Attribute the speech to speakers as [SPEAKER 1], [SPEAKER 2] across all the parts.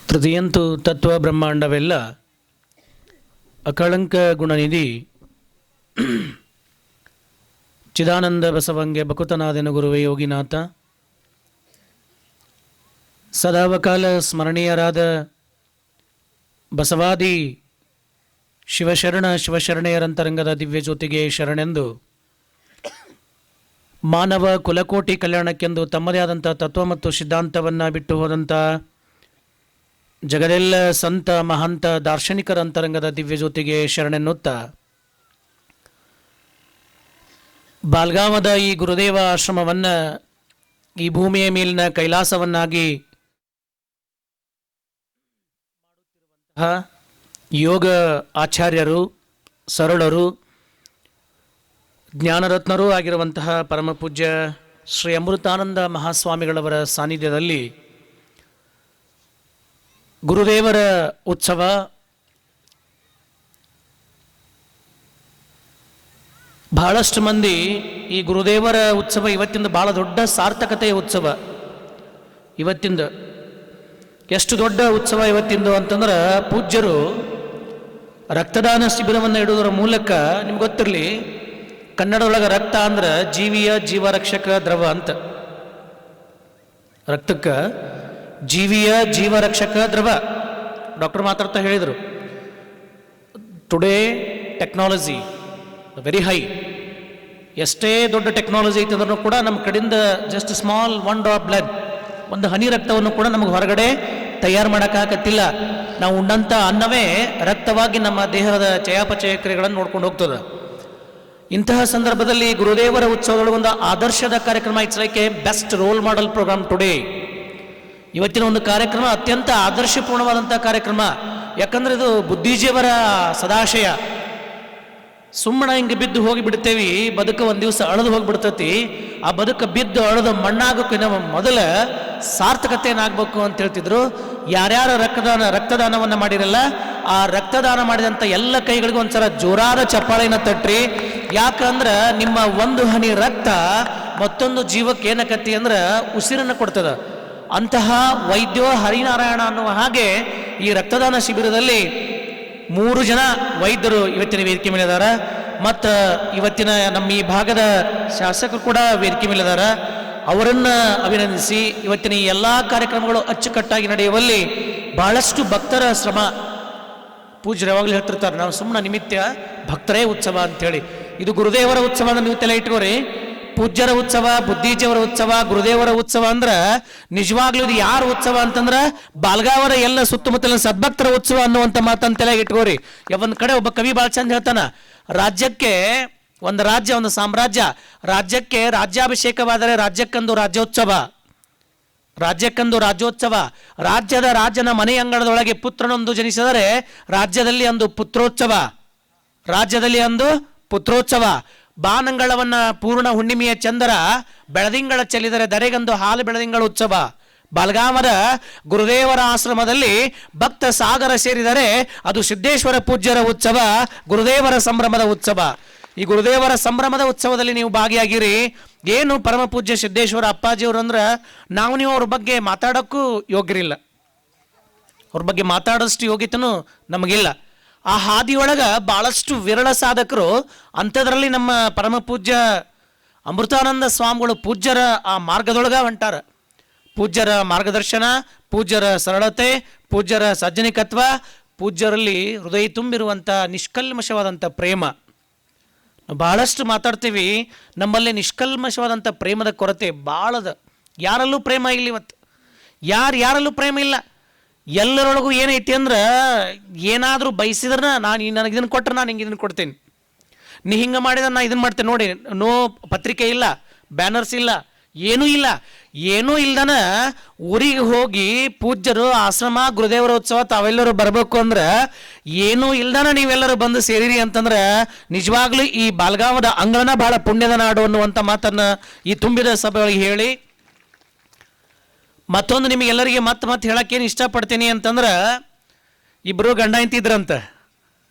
[SPEAKER 1] ತೃತೀಯಂತು ತತ್ವ ಬ್ರಹ್ಮಾಂಡವೆಲ್ಲ ಅಕಳಂಕ ಗುಣನಿಧಿ ಚಿದಾನಂದ ಬಸವಂಗೆ ಬಕುತನಾದೆನ ಗುರುವೇ ಯೋಗಿನಾಥ. ಸದಾವಕಾಲ ಸ್ಮರಣೀಯರಾದ ಬಸವಾದಿ ಶಿವಶರಣೆಯರಂತರಂಗದ ದಿವ್ಯ ಜ್ಯೋತಿಗೆ ಶರಣೆಂದು ಮಾನವ ಕುಲಕೋಟಿ ಕಲ್ಯಾಣಕ್ಕೆಂದು ತಮ್ಮದೇ ಆದಂಥ ತತ್ವ ಮತ್ತು ಸಿದ್ಧಾಂತವನ್ನು ಬಿಟ್ಟು ಹೋದಂಥ ಜಗದೆಲ್ಲ ಸಂತ ಮಹಂತ ದಾರ್ಶನಿಕರ ಅಂತರಂಗದ ದಿವ್ಯ ಜ್ಯೋತಿಗೆ ಶರಣೆನ್ನುತ್ತಾ ಬಾಲ್ಗಾವದ ಈ ಗುರುದೇವ ಆಶ್ರಮವನ್ನು ಈ ಭೂಮಿಯ ಮೇಲಿನ ಕೈಲಾಸವನ್ನಾಗಿ ಯೋಗ ಆಚಾರ್ಯರು, ಸರಳರು, ಜ್ಞಾನರತ್ನರೂ ಆಗಿರುವಂತಹ ಪರಮಪೂಜ್ಯ ಶ್ರೀ ಅಮೃತಾನಂದ ಮಹಾಸ್ವಾಮಿಗಳವರ ಸಾನ್ನಿಧ್ಯದಲ್ಲಿ ಗುರುದೇವರ ಉತ್ಸವ ಬಹಳಷ್ಟು ಮಂದಿ ಈ ಗುರುದೇವರ ಉತ್ಸವ ಇವತ್ತಿಂದ ಭಾಳ ದೊಡ್ಡ ಸಾರ್ಥಕತೆಯ ಉತ್ಸವ. ಇವತ್ತಿಂದ ಎಷ್ಟು ದೊಡ್ಡ ಉತ್ಸವ ಇವತ್ತಿಂದು ಅಂತಂದ್ರೆ, ಪೂಜ್ಯರು ರಕ್ತದಾನ ಶಿಬಿರವನ್ನು ಇಡುವುದರ ಮೂಲಕ, ನಿಮ್ಗೆ ಗೊತ್ತಿರಲಿ, ಕನ್ನಡದೊಳಗೆ ರಕ್ತ ಅಂದ್ರೆ ಜೀವಿಯ ಜೀವರಕ್ಷಕ ದ್ರವ ಅಂತ. ರಕ್ತಕ್ಕೆ ಜೀವಿಯ ಜೀವರಕ್ಷಕ ದ್ರವ. ಡಾಕ್ಟರ್ ಮಾತಾಡ್ತಾ ಹೇಳಿದರು, ಟುಡೇ ಟೆಕ್ನಾಲಜಿ ವೆರಿ ಹೈ. ಎಷ್ಟೇ ದೊಡ್ಡ ಟೆಕ್ನಾಲಜಿ ಐತೆ ಅಂದ್ರೂ ಕೂಡ ನಮ್ಮ ಕಡೆಯಿಂದ ಜಸ್ಟ್ ಸ್ಮಾಲ್ 1 ಡ್ರಾಪ್ ಬ್ಲಡ್, ಒಂದು ಹನಿ ರಕ್ತವನ್ನು ಕೂಡ ನಮಗೆ ಹೊರಗಡೆ ತಯಾರು ಮಾಡೋಕ್ಕಾಗತ್ತಿಲ್ಲ. ನಾವು ಉಂಡಂಥ ಅನ್ನವೇ ರಕ್ತವಾಗಿ ನಮ್ಮ ದೇಹದ ಚಯಾಪಚಯ ಕ್ರಿಯೆಗಳನ್ನು ನೋಡ್ಕೊಂಡು ಹೋಗ್ತದೆ. ಇಂತಹ ಸಂದರ್ಭದಲ್ಲಿ ಗುರುದೇವರ ಉತ್ಸವದೊಳಗೆ ಒಂದು ಆದರ್ಶದ ಕಾರ್ಯಕ್ರಮ, it's like a best role model program today. ಇವತ್ತಿನ ಒಂದು ಕಾರ್ಯಕ್ರಮ ಅತ್ಯಂತ ಆದರ್ಶಪೂರ್ಣವಾದಂಥ ಕಾರ್ಯಕ್ರಮ. ಯಾಕಂದ್ರೆ ಇದು ಬುದ್ಧಿಜೀವರ ಸದಾಶಯ. ಸುಮ್ಮನೆ ಹಿಂಗೆ ಬಿದ್ದು ಹೋಗಿ ಬಿಡ್ತೇವಿ, ಬದುಕ ಒಂದು ದಿವಸ ಅಳದು ಹೋಗಿಬಿಡ್ತತಿ. ಆ ಬದುಕ ಬಿದ್ದು ಅಳದು ಮಣ್ಣಾಗೋಕೆ ನಾವು ಮೊದಲ ಸಾರ್ಥಕತೆ ಏನಾಗಬೇಕು ಅಂತ ಹೇಳ್ತಿದ್ರು. ಯಾರ್ಯಾರು ರಕ್ತದಾನವನ್ನು ಮಾಡಿರಲ್ಲ, ಆ ರಕ್ತದಾನ ಮಾಡಿದಂಥ ಎಲ್ಲ ಕೈಗಳಿಗೂ ಒಂದ್ಸಲ ಜೋರಾದ ಚಪ್ಪಾಳೆಯನ್ನು ತಟ್ರಿ. ಯಾಕಂದ್ರೆ ನಿಮ್ಮ ಒಂದು ಹನಿ ರಕ್ತ ಮತ್ತೊಂದು ಜೀವಕ್ಕೆ ಏನಕತ್ತಿ ಅಂದ್ರೆ ಉಸಿರನ್ನು ಕೊಡ್ತದ. ಅಂತಹ ವೈದ್ಯೋ ಹರಿನಾರಾಯಣ ಅನ್ನುವ ಹಾಗೆ ಈ ರಕ್ತದಾನ ಶಿಬಿರದಲ್ಲಿ 3 ಜನ ವೈದ್ಯರು ಇವತ್ತಿನ ವೇದಿಕೆ ಮೇಲೆ ಇದಾರ. ಮತ್ತು ಇವತ್ತಿನ ನಮ್ಮ ಈ ಭಾಗದ ಶಾಸಕರು ಕೂಡ ವೇದಿಕೆ ಮೇಲೆ ಇದಾರ. ಅವರನ್ನು ಅಭಿನಂದಿಸಿ ಇವತ್ತಿನ ಈ ಎಲ್ಲ ಕಾರ್ಯಕ್ರಮಗಳು ಅಚ್ಚುಕಟ್ಟಾಗಿ ನಡೆಯುವಲ್ಲಿ ಬಹಳಷ್ಟು ಭಕ್ತರ ಶ್ರಮ. ಪೂಜ್ಯರು ಯಾವಾಗಲೂ ಹೇಳ್ತಿರ್ತಾರೆ, ನಾವು ಸುಮ್ಮನೆ ನಿಮಿತ್ತ ಭಕ್ತರೇ ಉತ್ಸವ ಅಂಥೇಳಿ. ಇದು ಗುರುದೇವರ ಉತ್ಸವ ಅಂದ್ರೆ ನೀವು ತಲೆ ಇಟ್ಕೋರಿ. ಪೂಜ್ಯರ ಉತ್ಸವ, ಬುದ್ಧಿಜೀವರ ಉತ್ಸವ, ಗುರುದೇವರ ಉತ್ಸವ ಅಂದ್ರೆ ನಿಜವಾಗ್ಲೂ ಇದು ಯಾರ ಉತ್ಸವ ಅಂತಂದ್ರೆ ಬಾಲ್ಗಾವರ ಎಲ್ಲ ಸುತ್ತಮುತ್ತಲಿನ ಸದ್ಭಕ್ತರ ಉತ್ಸವ ಅನ್ನುವಂಥ ಮಾತಂತೆಲ್ಲ ಇಟ್ಕೋರಿ. ಒಂದು ಕಡೆ ಒಬ್ಬ ಕವಿ ಭಾಳ ಚಂದ ಹೇಳ್ತಾನ, ರಾಜ್ಯಕ್ಕೆ ಒಂದು ರಾಜ್ಯ, ಒಂದು ಸಾಮ್ರಾಜ್ಯ, ರಾಜ್ಯಕ್ಕೆ ರಾಜ್ಯಾಭಿಷೇಕವಾದರೆ ರಾಜ್ಯಕ್ಕೊಂದು ರಾಜ್ಯೋತ್ಸವ, ರಾಜ್ಯಕ್ಕೊಂದು ರಾಜ್ಯೋತ್ಸವ. ರಾಜನ ಮನೆ ಅಂಗಳದೊಳಗೆ ಪುತ್ರನೊಂದು ಜನಿಸಿದರೆ ರಾಜ್ಯದಲ್ಲಿ ಒಂದು ಪುತ್ರೋತ್ಸವ, ರಾಜ್ಯದಲ್ಲಿ ಒಂದು ಪುತ್ರೋತ್ಸವ. ಬಾನಂಗಳವನ್ನ ಪೂರ್ಣ ಹುಣ್ಣಿಮೆಯ ಚಂದರ ಬೆಳದಿಂಗಳ ಚೆಲ್ಲಿದರೆ ದರೆಗಂದು ಹಾಲು ಬೆಳದಿಂಗಳ ಉತ್ಸವ. ಬಾಲ್ಗಾಮದ ಗುರುದೇವರ ಆಶ್ರಮದಲ್ಲಿ ಭಕ್ತ ಸಾಗರ ಸೇರಿದರೆ ಅದು ಸಿದ್ದೇಶ್ವರ ಪೂಜ್ಯರ ಉತ್ಸವ, ಗುರುದೇವರ ಸಂಭ್ರಮದ ಉತ್ಸವ. ಈ ಗುರುದೇವರ ಸಂಭ್ರಮದ ಉತ್ಸವದಲ್ಲಿ ನೀವು ಭಾಗಿಯಾಗಿರಿ. ಏನು ಪರಮ ಪೂಜ್ಯ ಸಿದ್ದೇಶ್ವರ ಅಪ್ಪಾಜಿಯವರು ಅಂದ್ರೆ ನೀವು ಅವ್ರ ಬಗ್ಗೆ ಮಾತಾಡೋಕ್ಕೂ ಯೋಗ್ಯರಿಲ್ಲ, ಅವ್ರ ಬಗ್ಗೆ ಮಾತಾಡೋಷ್ಟು ಯೋಗ್ಯತೆನೂ ನಮಗಿಲ್ಲ. ಆ ಹಾದಿಯೊಳಗೆ ಭಾಳಷ್ಟು ವಿರಳ ಸಾಧಕರು, ಅಂಥದ್ರಲ್ಲಿ ನಮ್ಮ ಪರಮ ಪೂಜ್ಯ ಅಮೃತಾನಂದ ಸ್ವಾಮಿಗಳು ಪೂಜ್ಯರ ಆ ಮಾರ್ಗದೊಳಗೆ ಹೊಂಟಾರ. ಪೂಜ್ಯರ ಮಾರ್ಗದರ್ಶನ, ಪೂಜ್ಯರ ಸರಳತೆ, ಪೂಜ್ಯರ ಸಜ್ಜನಿಕತ್ವ, ಪೂಜ್ಯರಲ್ಲಿ ಹೃದಯ ತುಂಬಿರುವಂಥ ನಿಷ್ಕಲ್ಮಶವಾದಂಥ ಪ್ರೇಮ. ನಾವು ಭಾಳಷ್ಟು ಮಾತಾಡ್ತೀವಿ, ನಮ್ಮಲ್ಲಿ ನಿಷ್ಕಲ್ಮಶವಾದಂಥ ಪ್ರೇಮದ ಕೊರತೆ ಭಾಳದ. ಯಾರಲ್ಲೂ ಪ್ರೇಮ ಇಲ್ಲ ಇವತ್ತು, ಯಾರಲ್ಲೂ ಪ್ರೇಮ ಇಲ್ಲ. ಎಲ್ಲರೊಳಗೂ ಏನೈತಿ ಅಂದ್ರೆ, ಏನಾದರೂ ಬಯಸಿದ್ರೆ ನನಗೆ ಇದನ್ನು ಕೊಟ್ಟರೆ ನಾನು ಹಿಂಗೆ ಇದನ್ನು ಕೊಡ್ತೇನೆ, ನೀ ಹಿಂಗೆ ಮಾಡಿದ್ರೆ ನಾನು ಇದನ್ನು ಮಾಡ್ತೇನೆ. ನೋಡಿ, ನೋ ಪತ್ರಿಕೆ ಇಲ್ಲ, ಬ್ಯಾನರ್ಸ್ ಇಲ್ಲ, ಏನೂ ಇಲ್ದನ ಊರಿಗೆ ಹೋಗಿ ಪೂಜ್ಯರು ಆಶ್ರಮ ಗುರುದೇವರ ಉತ್ಸವ ತಾವೆಲ್ಲರೂ ಬರಬೇಕು ಅಂದ್ರೆ ಏನೂ ಇಲ್ದನ ನೀವೆಲ್ಲರೂ ಬಂದು ಸೇರಿರಿ ಅಂತಂದ್ರೆ ನಿಜವಾಗ್ಲೂ ಈ ಬಾಲ್ಗಾವದ ಅಂಗಳನ ಬಹಳ ಪುಣ್ಯದ ನಾಡು ಅನ್ನುವಂಥ ಮಾತನ್ನು ಈ ತುಂಬಿದ ಸಭೆಗಳಿಗೆ ಹೇಳಿ, ಮತ್ತೊಂದು ನಿಮಗೆಲ್ಲರಿಗೆ ಮತ್ತೆ ಹೇಳಕ್ಕೇನು ಇಷ್ಟಪಡ್ತೀನಿ ಅಂತಂದ್ರೆ, ಇಬ್ಬರು ಗಂಡ ಹೆಂಡ್ತಿದ್ರಂತ.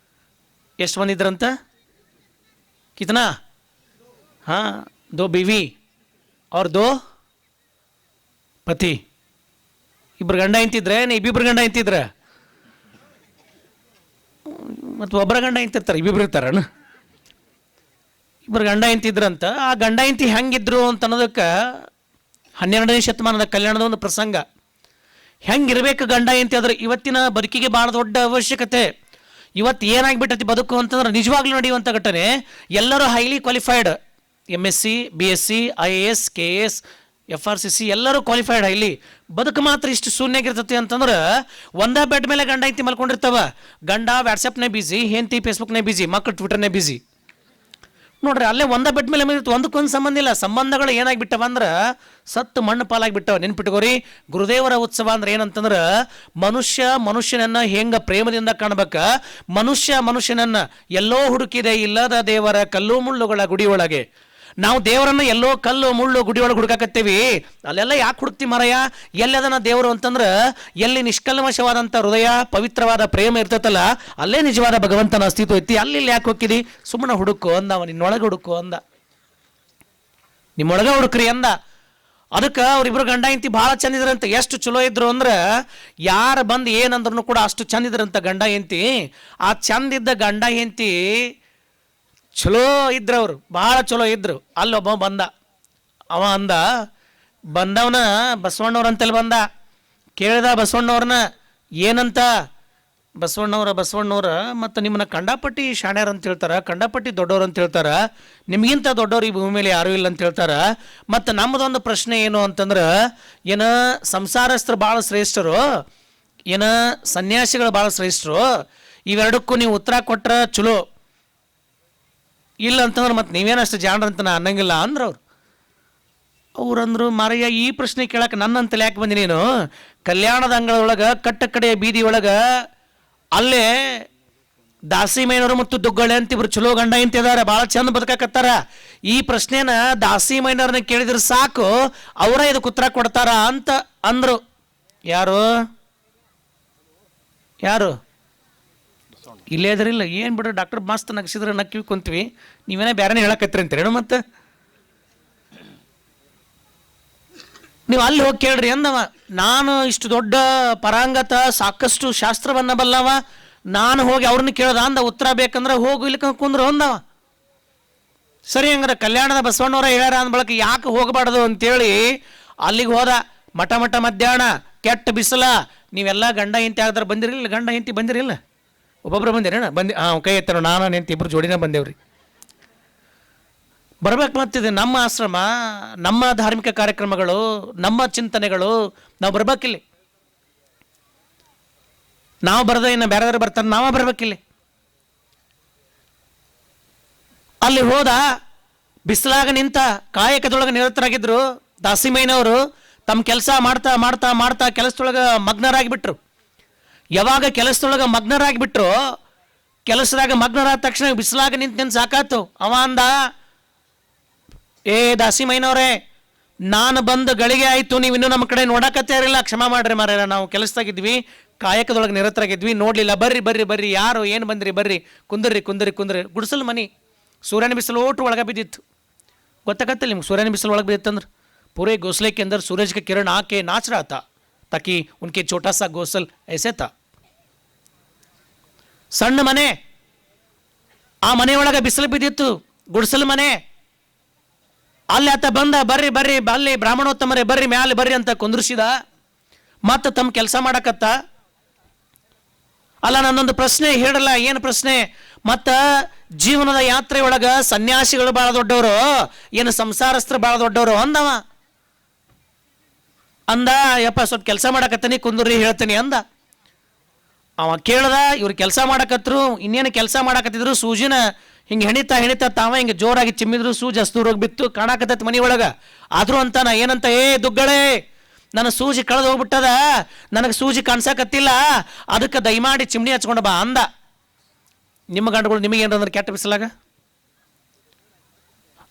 [SPEAKER 1] ಎಷ್ಟು ಮಂದಿ ಇದ್ರಂತ? ಕಿತನಾ? ಹಾಂ, 2 बीवी और 2 ಪತಿ. ಇಬ್ರು ಗಂಡ ಇಂತಿದ್ರೆ ಇಬ್ಬಿಬ್ರು ಗಂಡ ಇಂತಿದ್ರ ಮತ್ತು ಒಬ್ಬರ ಗಂಡ ಇಂತಿರ್ತಾರೆ, ಇಬ್ಬಿಬ್ರು ಇರ್ತಾರಣ್ಣ. ಇಬ್ಬರು ಗಂಡ ಇಂತಿದ್ರಂತ. ಆ ಗಂಡ ಇಂತಿ ಹೆಂಗಿದ್ರು ಅಂತ ಅನ್ನೋದಕ್ಕೆ 12ನೇ ಶತಮಾನದ ಕಲ್ಯಾಣದ ಒಂದು ಪ್ರಸಂಗ. ಹೆಂಗಿರ್ಬೇಕು ಗಂಡ ಇಂತಿ ಅಂದ್ರೆ ಇವತ್ತಿನ ಬದುಕಿಗೆ ಭಾಳ ದೊಡ್ಡ ಅವಶ್ಯಕತೆ. ಇವತ್ತು ಏನಾಗ್ಬಿಟ್ಟತಿ ಬದುಕು ಅಂತಂದ್ರೆ ನಿಜವಾಗ್ಲೂ ನಡೆಯುವಂಥ ಘಟನೆ. ಎಲ್ಲರೂ highly qualified, MSc BSc IAS KAS FRCC ಎಲ್ಲರೂ ಕ್ವಾಲಿಫೈಡ್ ಹೈಲಿ. ಬದುಕು ಮಾತ್ರ ಇಷ್ಟು ಶೂನ್ಯಾಗಿರ್ತತಿ ಅಂತಂದ್ರೆ ಒಂದೇ ಬೆಡ್ ಮೇಲೆ ಗಂಡ ಇಂತಿ ಮಲ್ಕೊಂಡಿರ್ತಾವ. ಗಂಡ ವಾಟ್ಸಪ್ನೇ ಬಿಸಿ, ಹೆಂಡತಿ ಫೇಸ್ಬುಕ್ನೇ ಬಿಸಿ, ಮಕ್ಕಳು ಟ್ವಿಟರ್ನೇ ಬಿಸಿ. ನೋಡ್ರಿ ಅಲ್ಲೇ ಒಂದೇ ಬೆಡ್ ಮೇಲೆ ಒಂದಕ್ಕೊಂದು ಸಂಬಂಧ ಇಲ್ಲ. ಸಂಬಂಧಗಳು ಏನಾಗ್ಬಿಟ್ಟವ ಅಂದ್ರೆ ಸತ್ತು ಮಣ್ಣು ಪಾಲಾಗ್ಬಿಟ್ಟವ. ನೆನ್ಪಿಟ್ಕೋರಿ, ಗುರುದೇವರ ಉತ್ಸವ ಅಂದ್ರೆ ಏನಂತಂದ್ರೆ ಮನುಷ್ಯನನ್ನ ಹೆಂಗ ಪ್ರೇಮದಿಂದ ಕಾಣ್ಬೇಕ. ಮನುಷ್ಯನನ್ನ ಎಲ್ಲೋ ಹುಡುಕಿದೆ ಇಲ್ಲದ ದೇವರ ಕಲ್ಲು ಮುಳ್ಳುಗಳ ಗುಡಿಯೊಳಗೆ. ನಾವು ದೇವರನ್ನ ಎಲ್ಲೋ ಕಲ್ಲು ಮುಳ್ಳು ಗುಡಿಯೊಳಗೆ ಹುಡುಕಾಕತ್ತೀವಿ. ಅಲ್ಲೆಲ್ಲ ಯಾಕೆ ಹುಡುಕ್ತಿ ಮಾರಾಯ? ಎಲ್ಲದನ್ನ ದೇವರು ಅಂತಂದ್ರೆ ಎಲ್ಲಿ ನಿಷ್ಕಲ್ಮಶವಾದಂಥ ಹೃದಯ ಪವಿತ್ರವಾದ ಪ್ರೇಮ ಇರ್ತೈತಲ್ಲ ಅಲ್ಲೇ ನಿಜವಾದ ಭಗವಂತನ ಅಸ್ತಿತ್ವ ಐತಿ. ಅಲ್ಲಿ ಯಾಕೆ ಹೋಗ್ತಿದಿ? ಸುಮ್ಮನೆ ಹುಡುಕು ಅಂದವ. ನಿನ್ನೊಳಗೆ ಹುಡುಕು ಅಂದ, ನಿಮ್ಮೊಳಗೆ ಹುಡುಕ್ರಿ ಅಂದ. ಅದಕ್ಕೆ ಅವ್ರಿಬ್ರು ಗಂಡ ಹೆಂಡತಿ ಭಾಳ ಚಂದ ಇದ್ರಂತ. ಎಷ್ಟು ಚಲೋ ಇದ್ರು ಅಂದ್ರೆ ಯಾರು ಬಂದು ಏನಂದ್ರೂ ಕೂಡ ಅಷ್ಟು ಚಂದ ಇದ್ರಂತ ಗಂಡ ಹೆಂಡತಿ. ಆ ಚಂದಿದ್ದ ಗಂಡ ಹೆಂಡತಿ ಚಲೋ ಇದ್ರು, ಅವರು ಭಾಳ ಚಲೋ ಇದ್ರು. ಅಲ್ಲೊಬ್ಬ ಬಂದ, ಅವ ಅಂದ, ಬಂದವನ ಬಸವಣ್ಣವ್ರಂತಲ್ಲಿ ಬಂದ. ಕೇಳಿದ ಬಸವಣ್ಣವ್ರನ್ನ, ಏನಂತ? ಬಸವಣ್ಣವ್ರ ಮತ್ತು ನಿಮ್ಮನ್ನ ಕಂಡಾಪಟ್ಟಿ ಶಾಣ್ಯರು ಅಂತ ಹೇಳ್ತಾರೆ, ಕಂಡಾಪಟ್ಟಿ ದೊಡ್ಡವ್ರು ಅಂತ ಹೇಳ್ತಾರೆ, ನಿಮಗಿಂತ ದೊಡ್ಡವ್ರು ಈ ಭೂಮಿ ಮೇಲೆ ಯಾರೂ ಇಲ್ಲ ಅಂತ ಹೇಳ್ತಾರೆ. ಮತ್ತು ನಮ್ಮದೊಂದು ಪ್ರಶ್ನೆ ಏನು ಅಂತಂದ್ರೆ, ಏನು ಸಂಸಾರಸ್ಥರು ಭಾಳ ಶ್ರೇಷ್ಠರು, ಏನು ಸನ್ಯಾಸಿಗಳು ಭಾಳ ಶ್ರೇಷ್ಠರು, ಇವೆರಡಕ್ಕೂ ನೀವು ಉತ್ತರ ಕೊಟ್ರೆ ಚಲೋ, ಇಲ್ಲ ಅಂತಂದ್ರೆ ಮತ್ತು ನೀವೇನಷ್ಟು ಜಾಣ್ರಂತ ನಾ ಅನ್ನಂಗಿಲ್ಲ ಅಂದ್ರು ಅವ್ರಂದ್ರು. ಮಾರಯ್ಯ, ಈ ಪ್ರಶ್ನೆ ಕೇಳಕ್ಕೆ ನನ್ನಂತಲ್ಲಿ ಯಾಕೆ ಬಂದಿ ನೀನು? ಕಲ್ಯಾಣದ ಅಂಗಳದೊಳಗೆ ಕಟ್ಟ ಕಡೆಯ ಬೀದಿ ಒಳಗೆ ಅಲ್ಲೇ ದಾಸಿಮಯ್ಯನವರು ಮತ್ತು ದುಗ್ಗಳೆ ಅಂತ ಇಬ್ರು ಚಲೋ ಗಂಡ ಇಂತಿದ್ದಾರೆ, ಭಾಳ ಚಂದ ಬದುಕಾಕತ್ತಾರ. ಈ ಪ್ರಶ್ನೆನ ದಾಸಿಮಯ್ಯನವ್ರನ್ನ ಕೇಳಿದ್ರೆ ಸಾಕು, ಅವರ ಇದಕ್ಕೆ ಉತ್ತರ ಕೊಡ್ತಾರ ಅಂತ ಅಂದ್ರು. ಯಾರು ಇಲ್ಲೇ ಅದ್ರಿಲ್ಲ, ಏನು ಬಿಡ್ರಿ ಡಾಕ್ಟರ್ ಮಸ್ತ್ ನಗಿಸಿದ್ರೆ ನಕ್ಕಿವಿ ಕುಂತೀವಿ, ನೀವೇನೇ ಬೇರೆನೇ ಹೇಳಕತ್ತೀರಿ ಅಂತೀರೇನು? ಮತ್ತು ನೀವು ಅಲ್ಲಿ ಹೋಗಿ ಕೇಳ್ರಿ ಅಂದವ. ನಾನು ಇಷ್ಟು ದೊಡ್ಡ ಪರಾಂಗತ, ಸಾಕಷ್ಟು ಶಾಸ್ತ್ರವನ್ನ ಬಲ್ಲವ, ನಾನು ಹೋಗಿ ಅವ್ರನ್ನ ಕೇಳ್ದ ಅಂದ. ಉತ್ತರ ಬೇಕಂದ್ರೆ ಹೋಗು, ಇಲ್ಲಿಕ ಕುಂದ್ರು ಅಂದವ. ಸರಿ ಹಂಗಾರೆ ಕಲ್ಯಾಣದ ಬಸವಣ್ಣವರ ಹೇಳ್ಯಾರ ಅಂದ ಬಳಕ ಯಾಕೆ ಹೋಗಬಾರ್ದು ಅಂತೇಳಿ ಅಲ್ಲಿಗೆ ಹೋದ. ಮಠ ಮಧ್ಯಾಹ್ನ ಕೆಟ್ಟ ಬಿಸಿಲ. ನೀವೆಲ್ಲ ಗಂಡ ಹೆಂಡತಿ ಆಗಿದ್ರೆ ಬಂದಿರಲಿಲ್ಲ? ಗಂಡ ಹೆಂಡತಿ ಬಂದಿರಲಿಲ್ಲ? ಒಬ್ಬೊಬ್ಬರು ಬಂದಿರೇನ? ಕೈ ಎತ್ತಾರ. ನಾನು ಹೆಂಡತಿ ಇಬ್ಬರು ಜೋಡಿನ ಬಂದೇವ್ರಿ. ಬರ್ಬೇಕು ಮತ್ತಿದೆ ನಮ್ಮ ಆಶ್ರಮ, ನಮ್ಮ ಧಾರ್ಮಿಕ ಕಾರ್ಯಕ್ರಮಗಳು, ನಮ್ಮ ಚಿಂತನೆಗಳು, ನಾವು ಬರ್ಬೇಕಿಲ್ಲಿ. ನಾವು ಬರದೆ ಇನ್ನು ಬೇರೆಯವರು ಬರ್ತಾರೆ, ನಾವ ಬರ್ಬೇಕಿಲ್ಲಿ. ಅಲ್ಲಿ ಹೋದ, ಬಿಸಿಲಾಗ ನಿಂತ ಕಾಯಕದೊಳಗೆ ನಿರತರಾಗಿದ್ರು ದಾಸಿಮಯ್ಯನವರು. ತಮ್ಮ ಕೆಲಸ ಮಾಡ್ತಾ ಮಾಡ್ತಾ ಮಾಡ್ತಾ ಕೆಲಸದೊಳಗೆ ಮಗ್ನರಾಗಿಬಿಟ್ರು. ಯಾವಾಗ ಕೆಲಸದೊಳಗೆ ಮಗ್ನರಾಗಿಬಿಟ್ರು, ಕೆಲಸದಾಗ ಮಗ್ನರಾದ ತಕ್ಷಣ ಬಿಸಿಲಾಗ ನಿಂತು ಸಾಕಾತು. ಅವ ಅಂದ, ಏ ದಾಸಿಮಯ್ಯನವ್ರೆ, ನಾನು ಬಂದು ಗಳಿಗೆ ಆಯಿತು, ನೀವು ಇನ್ನೂ ನಮ್ಮ ಕಡೆ ನೋಡಕತ್ತೇ ಇರಲಿಲ್ಲ, ಕ್ಷಮಾ ಮಾಡ್ರಿ ಮಾರ್ಯಾರ, ನಾವು ಕೆಲಸದಾಗಿದ್ವಿ, ಕಾಯಕದೊಳಗೆ ನಿರತರಾಗಿದ್ವಿ, ನೋಡಲಿಲ್ಲ. ಬರ್ರಿ ಯಾರು ಏನು ಬಂದ್ರಿ, ಬರ್ರಿ ಕುಂದ್ರಿ. ಗುಡಿಸಲು ಮನಿ, ಸೂರ್ಯನ ಬಿಸಿಲು ಓಟು ಒಳಗೆ ಬಿದ್ದಿತ್ತು. ಗೊತ್ತಾಗತ್ತಿಲ್ಲ ನಿಮ್ಗೆ? ಸೂರ್ಯನ ಬಿಸಿಲು ಒಳಗೆ ಬಿದ್ದಿತ್ತಂದ್ರೆ पूरे घोंसले के अंदर सूरज का किरण आके नाच रहा था ताकि उनके छोटा सा घोंसल ऐसे था. ಸಣ್ಣ ಮನೆ, ಆ ಮನೆ ಒಳಗೆ ಬಿಸಿಲು ಬಿದ್ದಿತ್ತು, ಗುಡಿಸಲು ಮನೆ. ಅಲ್ಲಿ ಆತ ಬಂದ, ಬರ್ರಿ ಅಲ್ಲಿ ಬ್ರಾಹ್ಮಣೋತ್ತಮರೇ ಬರ್ರಿ, ಮ್ಯಾಲೆ ಬರ್ರಿ ಅಂತ ಕುಂದ್ರಿಸಿದ. ಮತ್ತೆ ತಮ್ಮ ಕೆಲಸ ಮಾಡಕತ್ತ. ಅಲ್ಲ, ನನ್ನೊಂದು ಪ್ರಶ್ನೆ ಹೇಳಲ್ಲ. ಏನು ಪ್ರಶ್ನೆ? ಮತ್ತ ಜೀವನದ ಯಾತ್ರೆ ಒಳಗ ಸನ್ಯಾಸಿಗಳು ಭಾಳ ದೊಡ್ಡವರು, ಏನು ಸಂಸಾರಸ್ಥರು ಭಾಳ ದೊಡ್ಡವರು ಅಂದವ. ಯಪ್ಪ ಸ್ವಲ್ಪ ಕೆಲಸ ಮಾಡಕತ್ತೀನಿ, ಕುಂದ್ರಿ ಹೇಳ್ತೀನಿ ಅಂದ. ಅವ ಕೇಳ್ದ, ಇವ್ರು ಕೆಲಸ ಮಾಡಕತ್ರು. ಇನ್ನೇನು ಕೆಲಸ ಮಾಡಕತ್ತಿದ್ರು, ಸೂಜಿನ ಹಿಂಗೆ ಹೆಣಿತಾ ತಾವ ಹಿಂಗೆ ಜೋರಾಗಿ ಚಿಮ್ಮಿದ್ರು, ಸೂಜಿ ಅಷ್ಟು ದೂರ ಬಿತ್ತು, ಕಾಣಕತ್ತೈತಿ ಮನೆ ಒಳಗ. ಆದ್ರೂ ಅಂತಾನ, ಏನಂತ? ಏ ದುಗ್ಗಳೆ, ನನ್ನ ಸೂಜಿ ಕಳೆದು ಹೋಗ್ಬಿಟ್ಟದ, ನನಗೆ ಸೂಜಿ ಕಾಣಿಸಕತ್ತಿಲ್ಲ, ಅದಕ್ಕೆ ದಯಮಾಡಿ ಚಿಮ್ನಿ ಹಚ್ಕೊಂಡು ಬಾ ಅಂದ. ನಿಮ್ಮ ಗಂಡುಗಳು ನಿಮಗೇನಂದ್ರೆ ಕೆಟ್ಟ ಬಿಸಲಾಗ?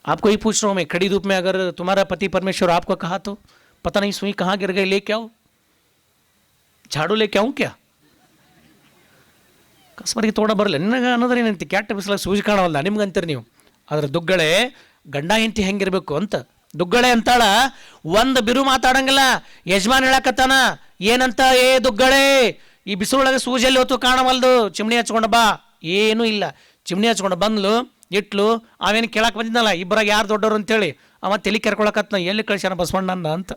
[SPEAKER 1] आपको ही पूछ रहा हूँ मैं, खड़ी धूप में अगर तुम्हारा पति परमेश्वर आपको कहा तो पता नहीं सुई कहाँ गिर गई, लेके आओ, झाड़ू लेके आऊँ क्या? ಕಸ್ಬರಿಗೆ ತೋಡ ಬರಲ್ಲ ನಿನಗೆ ಅನ್ನೋದ್ರೆ ಏನಂತ? ಕೆಟ್ಟ ಬಿಸಿಲಾಗ ಸೂಜಿ ಕಾಣವಲ್ಲ ನಿಮ್ಗಂತೀರಿ ನೀವು. ಆದ್ರೆ ದುಗ್ಗಳೆ ಗಂಡ ಹೆಂಡತಿ ಹೆಂಗಿರ್ಬೇಕು ಅಂತ ದುಗ್ಗಳೆ ಅಂತಾಳ. ಒಂದು ಬಿರು ಮಾತಾಡಂಗಿಲ್ಲ. ಯಜಮಾನ್ ಹೇಳಕತ್ತಾನ, ಏನಂತ, ಏ ದುಗ್ಗಳೆ, ಈ ಬಿಸಿಲೊಳಗೆ ಸೂಜಲ್ಲಿ ಹೊತ್ತು ಕಾಣವಲ್ದು, ಚಿಮಣಿ ಹಚ್ಕೊಂಡು ಬಾ. ಏನೂ ಇಲ್ಲ, ಚಿಮಣಿ ಹಚ್ಕೊಂಡು ಬಂದ್ಲು, ಇಟ್ಲು. ಅವೇನು ಕೇಳಕ್ಕೆ ಬಂದಿದ್ದಲ್ಲ, ಇಬ್ಬರಾಗ ಯಾರು ದೊಡ್ಡವರು ಅಂತೇಳಿ ಅವ ತಲೆ ಕೆರ್ಕೊಳಕತ್ನ, ಎಲ್ಲಿ ಕಳ್ಸ್ಯಾನ ಬಸವಣ್ಣನ ಅಂತ.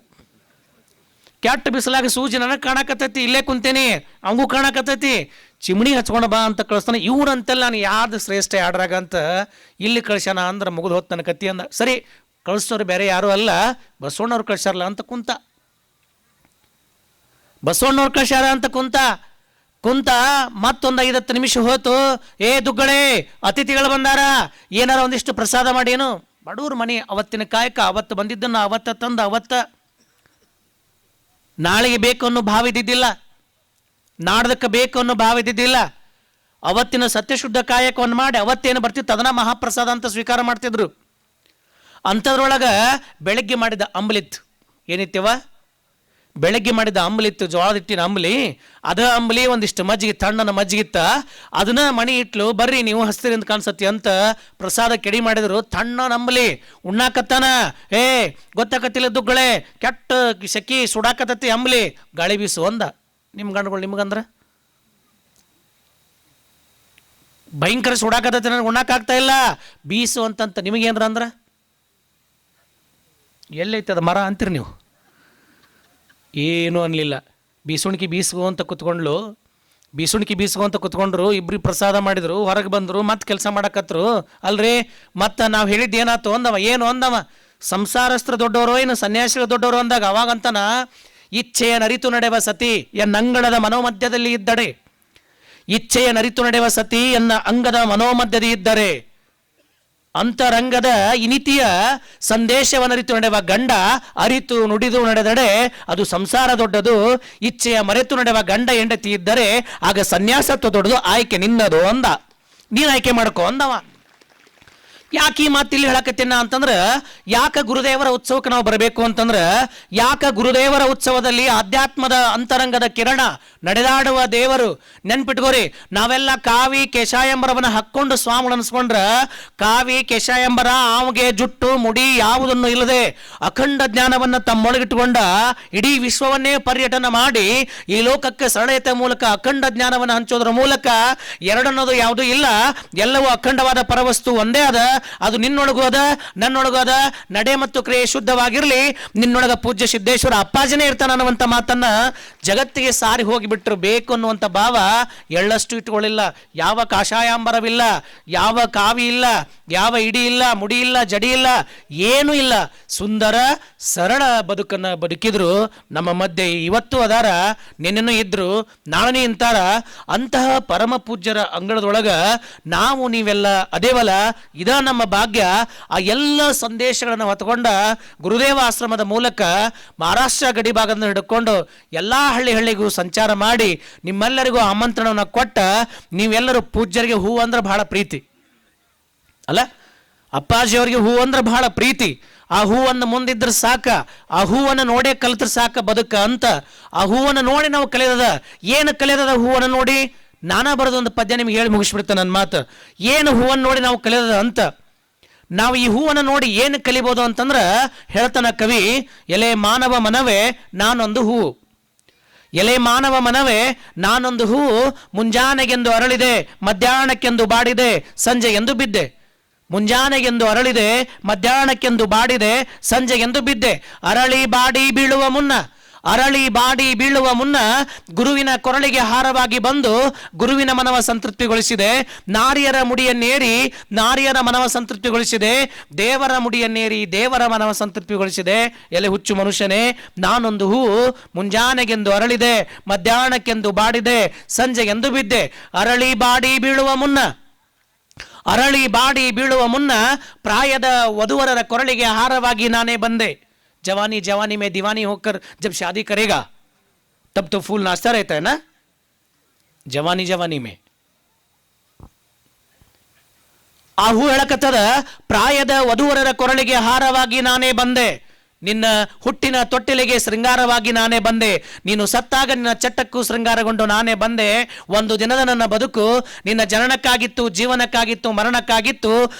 [SPEAKER 1] ಕೆಟ್ಟ ಬಿಸಿಲಾಗ ಸೂಜಿ ನನಗೆ ಕಾಣಕತ್ತೈತಿ, ಇಲ್ಲೇ ಕುಂತೇನಿ, ಅವಂಗೂ ಕಾಣಕತ್ತೈತಿ, ಚಿಮಣಿ ಹಚ್ಕೊಂಡು ಬಾ ಅಂತ ಕಳಿಸ್ತಾನೆ. ಇವ್ರಂತೆಲ್ಲ ನಾನು ಯಾರ್ದು ಶ್ರೇಷ್ಠ ಆಡ್ರಾಗ ಅಂತ ಇಲ್ಲಿ ಕಳ್ಸ್ಯಾನ ಅಂದ್ರೆ ಮುಗಿದು ಹೊತ್ತು ನನ್ನ ಕತ್ತಿ ಅಂದ. ಸರಿ, ಕಳಿಸೋರು ಬೇರೆ ಯಾರೂ ಅಲ್ಲ, ಬಸವಣ್ಣವ್ರು ಕಳ್ಸ್ಯಾರಲ್ಲ ಅಂತ ಕುಂತ. ಬಸವಣ್ಣವ್ರು ಕಳ್ಸ್ಯಾರ ಅಂತ ಕುಂತ ಮತ್ತೊಂದು 5-10 ನಿಮಿಷ ಹೋತು. ಏ ದುಗ್ಗಳೆ, ಅತಿಥಿಗಳು ಬಂದಾರ, ಏನಾರ ಒಂದಿಷ್ಟು ಪ್ರಸಾದ ಮಾಡಿ. ಏನು ಬಡವ್ರ ಮನೆ, ಅವತ್ತಿನ ಕಾಯಕ, ಅವತ್ತು ಬಂದಿದ್ದನ್ನು ಅವತ್ತ ತಂದು ಅವತ್ತ. ನಾಳೆಗೆ ಬೇಕು ಅನ್ನೋ ಭಾವ ಇದ್ದಿದ್ದಿಲ್ಲ, ನಾಡ್ದಕ್ಕೆ ಬೇಕು ಅನ್ನೋ ಭಾವ ಇದ್ದಿದ್ದಿಲ್ಲ. ಅವತ್ತಿನ ಸತ್ಯಶುದ್ಧ ಕಾಯಕವನ್ನು ಮಾಡಿ ಅವತ್ತೇನು ಬರ್ತಿತ್ತು ಅದನ್ನ ಮಹಾಪ್ರಸಾದ ಅಂತ ಸ್ವೀಕಾರ ಮಾಡ್ತಿದ್ರು. ಅಂಥದ್ರೊಳಗೆ ಬೆಳಗ್ಗೆ ಮಾಡಿದ ಅಂಬಲಿತ್ತು. ಏನಿತ್ತವ? ಬೆಳಗ್ಗೆ ಮಾಡಿದ ಅಂಬಲಿತ್ತು, ಜೋಳದ ಹಿಟ್ಟಿನ ಅಂಬಲಿ. ಅದ ಅಂಬಲಿ ಒಂದಿಷ್ಟು ಮಜ್ಜಿಗೆ, ತಣ್ಣನ ಮಜ್ಜಿಗಿತ್ತ, ಅದನ್ನ ಮಣಿ ಇಟ್ಲು. ಬರ್ರಿ ನೀವು ಹಸ್ತಿರಿ ಅಂತ ಕಾಣಿಸತ್ತಿ ಅಂತ ಪ್ರಸಾದ ಕೆಡಿ ಮಾಡಿದ್ರು. ತಣ್ಣನ ಅಂಬಲಿ ಉಣ್ಣಾಕತ್ತಾನ. ಏ ಗೊತ್ತಾಕತ್ತಿಲ್ಲ ದುಗ್ಗಳೆ, ಕೆಟ್ಟ ಸೆಕಿ ಸುಡಾಕತ್ತತಿ ಅಂಬಲಿ, ಗಾಳಿ ಬೀಸು ಅಂದ. ನಿಮ್ಮ ಗಂಡುಗಳು ನಿಮ್ಗಂದ್ರೆ ಭಯಂಕರ ಸುಡಾಕತ್ತತಿ, ನನಗೆ ಉಣ್ಣಾಕಾಗ್ತಾ ಇಲ್ಲ, ಬೀಸು ಅಂತಂತ ನಿಮಗೇನ್ರ ಅಂದ್ರೆ ಎಲ್ಲೈತದ ಮರ ಅಂತೀರಿ ನೀವು? ಏನೂ ಅನ್ನಲಿಲ್ಲ. ಬೀಸುಣಿಕೆ ಬೀಸ್ಕೋ ಅಂತ ಕುತ್ಕೊಂಡ್ರು. ಇಬ್ರಿಗೆ ಪ್ರಸಾದ ಮಾಡಿದ್ರು, ಹೊರಗೆ ಬಂದರು, ಮತ್ತೆ ಕೆಲಸ ಮಾಡಕತ್ರು. ಅಲ್ರಿ ಮತ್ತೆ ನಾವು ಹೇಳಿದ್ದು ಏನಾಯ್ತು ಅಂದವ. ಏನು ಅಂದವ? ಸಂಸಾರಸ್ತ್ರ ದೊಡ್ಡವರು ಏನು ಸನ್ಯಾಸಿಗಳು ದೊಡ್ಡವರು ಅಂದಾಗ ಅವಾಗಂತನ ಇಚ್ಛೆಯ ನರಿತು ನಡೆವ ಸತಿ ಎನ್ನಂಗಣದ ಮನೋಮಧ್ಯದಲ್ಲಿ ಇದ್ದಡೆ. ಇಚ್ಛೆಯ ನರಿತು ನಡೆವ ಸತಿ ಎನ್ನ ಅಂಗದ ಮನೋಮಧ್ಯದಲ್ಲಿ ಇದ್ದರೆ ಅಂತರಂಗದ ಇನಿತಿಯ ಸಂದೇಶವನ್ನರಿತು ನಡೆವ ಗಂಡ ಅರಿತು ನುಡಿದು ನಡೆದಡೆ ಅದು ಸಂಸಾರ ದೊಡ್ಡದು. ಇಚ್ಛೆಯ ಮರೆತು ನಡೆವ ಗಂಡ ಹೆಂಡತಿ ಇದ್ದರೆ ಆಗ ಸನ್ಯಾಸತ್ವ ದೊಡ್ಡದು, ಆಯ್ಕೆ ನಿನ್ನದು ಅಂದ. ನೀನು ಆಯ್ಕೆ ಮಾಡ್ಕೊ ಅಂದವ. ಯಾಕೆ ಈ ಮಾತಿಲ್ಲಿ ಹೇಳಕತ್ತೇನ ಅಂತಂದ್ರೆ, ಯಾಕೆ ಗುರುದೇವರ ಉತ್ಸವಕ್ಕೆ ನಾವು ಬರಬೇಕು ಅಂತಂದ್ರೆ, ಯಾಕೆ ಗುರುದೇವರ ಉತ್ಸವದಲ್ಲಿ ಆಧ್ಯಾತ್ಮದ ಅಂತರಂಗದ ಕಿರಣ ನಡೆದಾಡುವ ದೇವರು. ನೆನ್ಪಿಟ್ಕೋರಿ, ನಾವೆಲ್ಲ ಕಾವಿ ಕೇಶಾಯಂಬರವನ್ನ ಹಾಕ್ಕೊಂಡು ಸ್ವಾಮಿ ಅನ್ಸ್ಕೊಂಡ್ರ, ಕಾವಿ ಕೇಶಾಯಂಬರ ಆವಿಗೆ ಜುಟ್ಟು ಮುಡಿ ಯಾವುದನ್ನು ಇಲ್ಲದೆ ಅಖಂಡ ಜ್ಞಾನವನ್ನು ತಮ್ಮೊಳಗಿಟ್ಟುಕೊಂಡ ಇಡೀ ವಿಶ್ವವನ್ನೇ ಪರ್ಯಟನ ಮಾಡಿ ಈ ಲೋಕಕ್ಕೆ ಸರಳತೆ ಮೂಲಕ ಅಖಂಡ ಜ್ಞಾನವನ್ನು ಹಂಚೋದ್ರ ಮೂಲಕ ಎರಡನ್ನೋದು ಯಾವುದೂ ಇಲ್ಲ, ಎಲ್ಲವೂ ಅಖಂಡವಾದ ಪರವಸ್ತು ಒಂದೇ ಅದ. ಅದು ನಿನ್ನೊಳಗೂ ಅದ, ನನ್ನೊಳಗೂ ಅದ. ನಡೆ ಮತ್ತು ಕ್ರಿಯೆ ಶುದ್ಧವಾಗಿರಲಿ, ನಿನ್ನೊಳಗ ಪೂಜ್ಯ ಸಿದ್ದೇಶ್ವರ ಅಪ್ಪಾಜನೇ ಇರ್ತಾನ ಅನ್ನುವಂಥ ಮಾತನ್ನ ಜಗತ್ತಿಗೆ ಸಾರಿ ಹೋಗಿಬಿಟ್ರು. ಬೇಕು ಅನ್ನುವಂಥ ಭಾವ ಎಳ್ಳಷ್ಟು ಇಟ್ಕೊಳ್ಳಿಲ್ಲ. ಯಾವ ಕಾಷಾಯಾಂಬರವಿಲ್ಲ, ಯಾವ ಕಾವಿ ಇಲ್ಲ, ಯಾವ ಇಡಿ ಇಲ್ಲ, ಮುಡಿ ಇಲ್ಲ, ಜಡಿ ಇಲ್ಲ, ಏನೂ ಇಲ್ಲ. ಸುಂದರ ಸರಳ ಬದುಕನ್ನು ಬದುಕಿದ್ರು. ನಮ್ಮ ಮಧ್ಯೆ ಇವತ್ತು ಅದಾರ, ನಿನ್ನೆನೂ ಇದ್ರು, ನಾಳನೇ ಇಂತಾರ. ಅಂತಹ ಪರಮ ಪೂಜ್ಯರ ಅಂಗಳದೊಳಗ ನಾವು ನೀವೆಲ್ಲ ಅದೇವಲ್ಲ, ಇದ ನಮ್ಮ ಭಾಗ್ಯ. ಆ ಎಲ್ಲ ಸಂದೇಶಗಳನ್ನು ಹೊತ್ಕೊಂಡ ಗುರುದೇವ ಆಶ್ರಮದ ಮೂಲಕ ಮಹಾರಾಷ್ಟ್ರ ಗಡಿ ಭಾಗದಿಂದ ಹಿಡ್ಕೊಂಡು ಎಲ್ಲ ಹಳ್ಳಿಗೂ ಸಂಚಾರ ಮಾಡಿ ನಿಮ್ಮೆಲ್ಲರಿಗೂ ಆಮಂತ್ರಣವನ್ನು ಕೊಟ್ಟ ನೀವೆಲ್ಲರೂ ಪೂಜ್ಯರಿಗೆ ಹೂ ಅಂದ್ರೆ ಬಹಳ ಪ್ರೀತಿ ಅಲ್ಲ? ಅಪ್ಪಾಜಿಯವರಿಗೆ ಹೂ ಅಂದ್ರೆ ಬಹಳ ಪ್ರೀತಿ. ಆ ಹೂವನ್ನು ಮುಂದಿದ್ರೆ ಸಾಕ, ಆ ಹೂವನ್ನು ನೋಡೇ ಕಲಿತ್ರೆ ಸಾಕ ಬದುಕ ಅಂತ. ಆ ಹೂವನ್ನು ನೋಡಿ ನಾವು ಕಲಿಯದ. ಏನು ಕಲಿಯದ ಹೂವನ್ನು ನೋಡಿ? ನಾನಾ ಬರೋದೊಂದು ಪದ್ಯ ನಿಮ್ಗೆ ಹೇಳಿ ಮುಗಿಸ್ಬಿಡ್ತೇನೆ ನನ್ನ ಮಾತು. ಏನು ಹೂವನ್ನು ನೋಡಿ ನಾವು ಕಲಿಯದ ಅಂತ. ನಾವು ಈ ಹೂವನ್ನು ನೋಡಿ ಏನು ಕಲಿಬೋದು ಅಂತಂದ್ರೆ ಹೇಳ್ತಾನ ಕವಿ, ಎಲೆ ಮಾನವ ಮನವೇ ನಾನೊಂದು ಹೂವು, ಎಲೆ ಮಾನವ ಮನವೇ ನಾನೊಂದು ಹೂವು, ಮುಂಜಾನೆಗೆಂದು ಅರಳಿದೆ, ಮಧ್ಯಾಹ್ನಕ್ಕೆಂದು ಬಾಡಿದೆ, ಸಂಜೆಗೆಂದು ಬಿದ್ದೆ. ಮುಂಜಾನೆಗೆಂದು ಅರಳಿದೆ, ಮಧ್ಯಾಹ್ನಕ್ಕೆಂದು ಬಾಡಿದೆ, ಸಂಜೆಗೆಂದು ಬಿದ್ದೆ. ಅರಳಿ ಬಾಡಿ ಬೀಳುವ ಮುನ್ನ ಗುರುವಿನ ಕೊರಳಿಗೆ ಹಾರವಾಗಿ ಬಂದು ಗುರುವಿನ ಮನವ ಸಂತೃಪ್ತಿಗೊಳಿಸಿದೆ. ನಾರಿಯರ ಮುಡಿಯನ್ನೇರಿ ನಾರಿಯರ ಮನವ ಸಂತೃಪ್ತಿಗೊಳಿಸಿದೆ. ದೇವರ ಮುಡಿಯನ್ನೇರಿ ದೇವರ ಮನವ ಸಂತೃಪ್ತಿಗೊಳಿಸಿದೆ. ಎಲೆ ಹುಚ್ಚು ಮನುಷ್ಯನೇ, ನಾನೊಂದು ಹೂವು, ಮುಂಜಾನೆಗೆಂದು ಅರಳಿದೆ, ಮಧ್ಯಾಹ್ನಕ್ಕೆಂದು ಬಾಡಿದೆ, ಸಂಜೆಗೆಂದು ಬಿದ್ದೆ. ಅರಳಿ ಬಾಡಿ ಬೀಳುವ ಮುನ್ನ ಪ್ರಾಯದ ವಧುವರರ ಕೊರಳಿಗೆ ಹಾರವಾಗಿ ನಾನೇ ಬಂದೆ. जवानी जवानी में दीवानी होकर जब शादी करेगा तब तो फूल नाचता रहता है ना, जवानी जवानी में. ಆ ಹೂ ಹೇಳಕತ್ತದ, ಪ್ರಾಯದ ವಧುವರರ ಕೊರಳಿಗೆ ಹಾರವಾಗಿ ನಾನೇ ಬಂದೆ. ನಿನ್ನ ಹುಟ್ಟಿನ ತೊಟ್ಟಿಲಿಗೆ ಶೃಂಗಾರವಾಗಿ ನಾನೇ ಬಂದೆ, ನೀನು ಸತ್ತಾಗ ನಿನ್ನ ಚಟ್ಟಕ್ಕೂ ಶೃಂಗಾರಗೊಂಡು ನಾನೇ ಬಂದೆ. ಒಂದು ದಿನದ ನನ್ನ ಬದುಕು ನಿನ್ನ ಜನನಕ್ಕಾಗಿತ್ತು, ಜೀವನಕ್ಕಾಗಿತ್ತು, ಮರಣಕ್ಕಾಗಿತ್ತು.